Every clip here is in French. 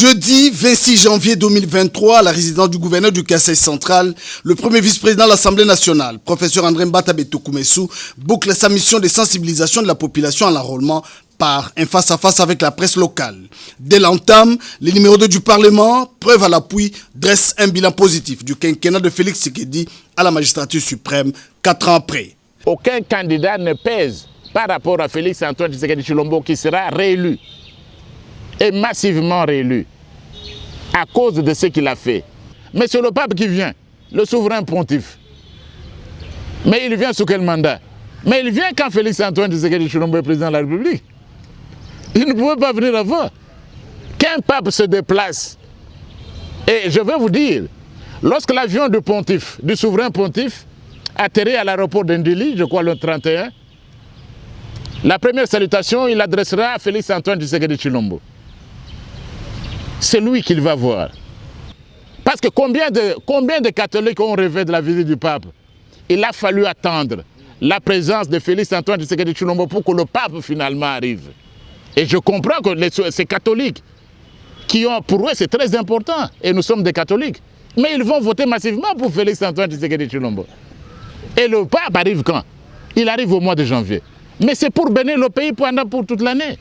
Jeudi 26 janvier 2023, à la résidence du gouverneur du Kasaï central, le premier vice-président de l'Assemblée nationale, professeur André Mbata Betokoumessou, boucle sa mission de sensibilisation de la population à l'enrôlement par un face-à-face avec la presse locale. Dès l'entame, le numéro 2 du Parlement, preuve à l'appui, dresse un bilan positif du quinquennat de Félix Tshisekedi à la magistrature suprême 4 ans après. Aucun candidat ne pèse par rapport à Félix Antoine Tshisekedi Tshilombo qui sera réélu et massivement réélu à cause de ce qu'il a fait. Mais c'est le pape qui vient, le souverain pontife. Mais il vient sous quel mandat? Mais il vient quand Félix Antoine Tshisekedi Tshilombo est président de la République. Il ne pouvait pas venir avant. Qu'un pape se déplace, et je vais vous dire, lorsque l'avion du pontife, du souverain pontife, atterrit à l'aéroport d'Indili, je crois le 31, la première salutation, il adressera à Félix Antoine Tshisekedi Tshilombo. C'est lui qu'il va voir. Parce que combien de catholiques ont rêvé de la visite du pape? Il a fallu attendre la présence de Félix Antoine Tshisekedi Tshilombo pour que le pape finalement arrive. Et je comprends que ces catholiques, qui ont, pour eux c'est très important, et nous sommes des catholiques, mais ils vont voter massivement pour Félix Antoine Tshisekedi Tshilombo. Et le pape arrive quand? Il arrive au mois de janvier. Mais c'est pour bénir le pays pour toute l'année.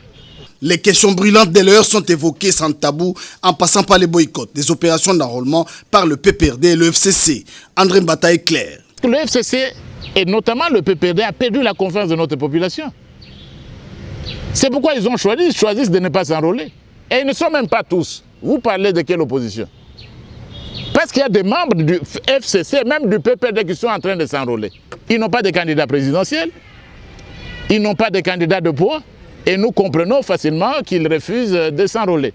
Les questions brûlantes de l'heure sont évoquées sans tabou, en passant par les boycotts des opérations d'enrôlement par le PPRD et le FCC. André Mbata est clair. Le FCC, et notamment le PPRD, a perdu la confiance de notre population. C'est pourquoi ils ont choisi de ne pas s'enrôler. Et ils ne sont même pas tous. Vous parlez de quelle opposition? Parce qu'il y a des membres du FCC, même du PPRD, qui sont en train de s'enrôler. Ils n'ont pas de candidat présidentiel, ils n'ont pas de candidat de poids, et nous comprenons facilement qu'ils refusent de s'enrôler.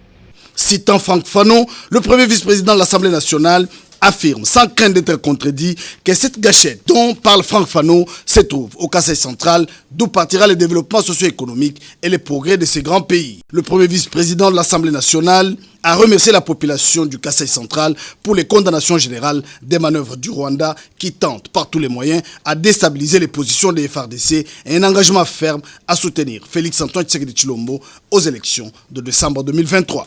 Citant Franck Fanon, le premier vice-président de l'Assemblée nationale affirme, sans crainte d'être contredit, que cette gâchette dont parle Franck Fanon se trouve au Kasaï central, d'où partira le développement socio-économique et les progrès de ces grands pays. Le premier vice-président de l'Assemblée nationale a remercié la population du Kasaï central pour les condamnations générales des manœuvres du Rwanda qui tentent par tous les moyens à déstabiliser les positions des FARDC et un engagement ferme à soutenir Félix Antoine Tshisekedi Tshilombo aux élections de décembre 2023.